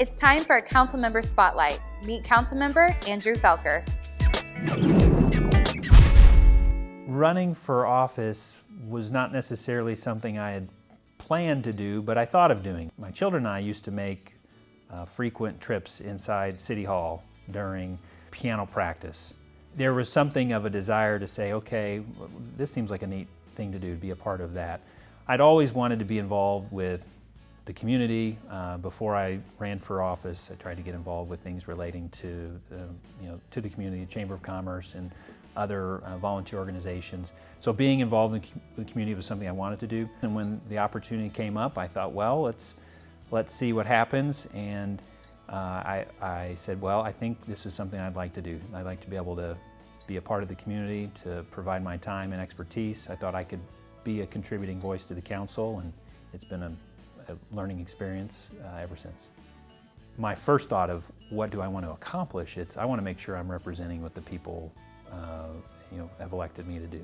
It's time for a Councilmember Spotlight. Meet Councilmember Andrew Felker. Running for office was not necessarily something I had planned to do, but I thought of doing. My children and I used to make frequent trips inside City Hall during piano practice. There was something of a desire to say, okay, this seems like a neat thing to do, to be a part of that. I'd always wanted to be involved with the community. Before I ran for office, I tried to get involved with things relating to, to the community, Chamber of Commerce and other volunteer organizations. So being involved in the community was something I wanted to do. And when the opportunity came up, I thought, well, let's see what happens. And I said, well, I think this is something I'd like to do. I'd like to be able to be a part of the community, to provide my time and expertise. I thought I could be a contributing voice to the council, and it's been a learning experience ever since. My first thought of what do I want to accomplish, I want to make sure I'm representing what the people have elected me to do.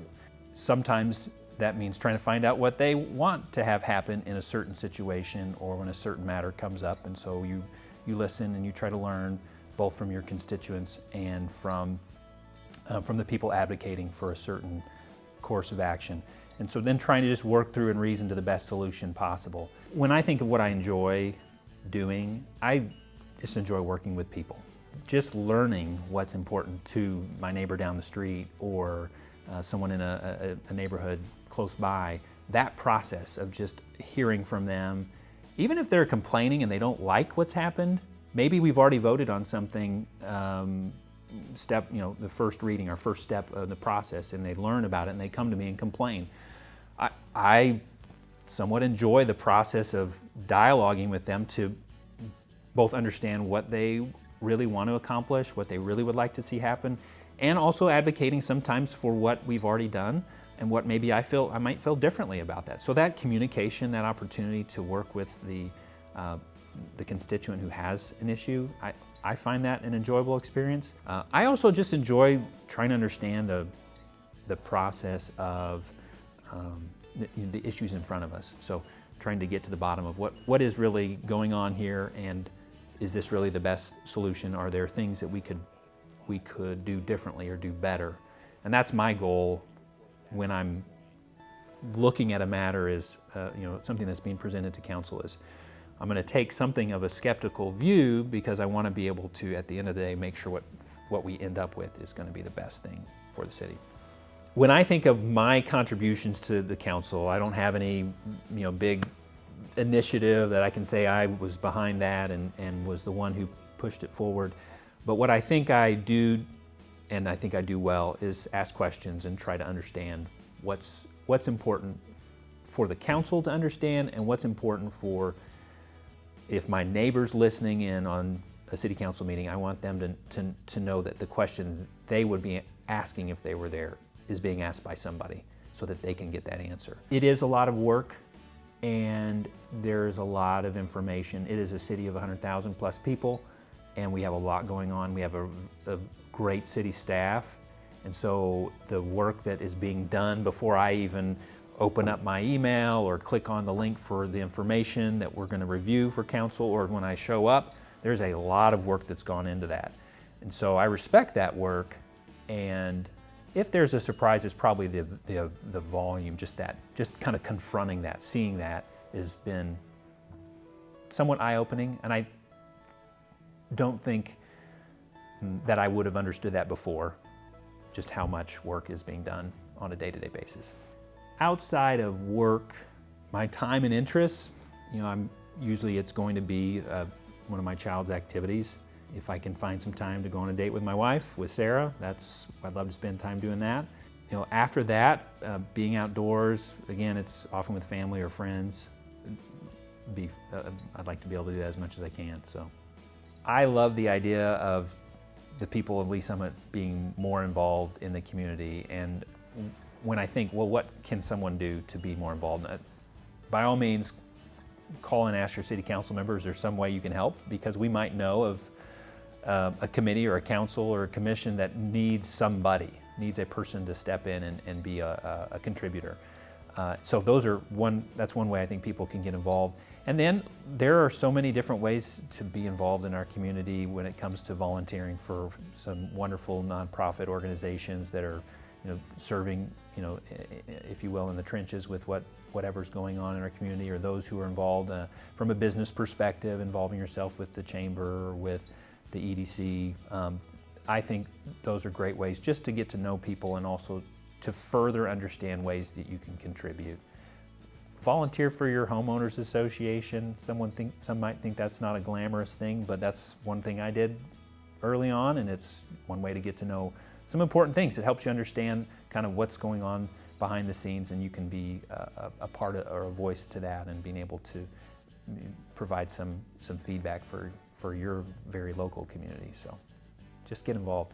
Sometimes that means trying to find out what they want to have happen in a certain situation or when a certain matter comes up, and so you listen and you try to learn both from your constituents and from the people advocating for a certain course of action. And so then trying to just work through and reason to the best solution possible. When I think of what I enjoy doing, I just enjoy working with people. Just learning what's important to my neighbor down the street or someone in a neighborhood close by, that process of just hearing from them, even if they're complaining and they don't like what's happened, maybe we've already voted on something, the first reading or first step of the process, and they learn about it and they come to me and complain. I somewhat enjoy the process of dialoguing with them to both understand what they really want to accomplish, what they really would like to see happen, and also advocating sometimes for what we've already done and what maybe I might feel differently about that. So that communication, that opportunity to work with the constituent who has an issue, I find that an enjoyable experience. I also just enjoy trying to understand the process of the issues in front of us. So trying to get to the bottom of what is really going on here, and is this really the best solution? Are there things that we could do differently or do better? And that's my goal when I'm looking at a matter is, something that's being presented to council is, I'm going to take something of a skeptical view because I want to be able to, at the end of the day, make sure what we end up with is going to be the best thing for the city. When I think of my contributions to the council, I don't have any big initiative that I can say I was behind that and was the one who pushed it forward. But what I think I do, and I think I do well, is ask questions and try to understand what's important for the council to understand, and what's important for, if my neighbor's listening in on a city council meeting, I want them to know that the question they would be asking if they were there is being asked by somebody so that they can get that answer. It is a lot of work and there's a lot of information. It is a city of 100,000 plus people, and we have a lot going on. We have a great city staff, and so the work that is being done before I even open up my email or click on the link for the information that we're going to review for council, or when I show up, there's a lot of work that's gone into that. And so I respect that work, and if there's a surprise, it's probably the volume, just kind of confronting that, seeing that has been somewhat eye-opening, and I don't think that I would have understood that before, just how much work is being done on a day-to-day basis. Outside of work, my time and interests, usually it's going to be one of my child's activities. If I can find some time to go on a date with my wife, with Sarah, I'd love to spend time doing that. After that, being outdoors, again, it's often with family or friends. I'd like to be able to do that as much as I can. So I love the idea of the people of Lee Summit being more involved in the community. And when I think, well, what can someone do to be more involved? By all means, call and ask your city council members, is there some way you can help? Because we might know of a committee or a council or a commission that needs a person to step in and be a contributor. So that's one way I think people can get involved. And then there are so many different ways to be involved in our community when it comes to volunteering for some wonderful nonprofit organizations that are, serving, if you will, in the trenches with whatever's going on in our community, or those who are involved from a business perspective, involving yourself with the chamber or with the EDC. I think those are great ways just to get to know people and also to further understand ways that you can contribute. Volunteer for your homeowners association. Some might think that's not a glamorous thing, but that's one thing I did early on, and it's one way to get to know some important things. It helps you understand kind of what's going on behind the scenes, and you can be a part of, or a voice to that, and being able to provide some feedback for your very local community. So just get involved.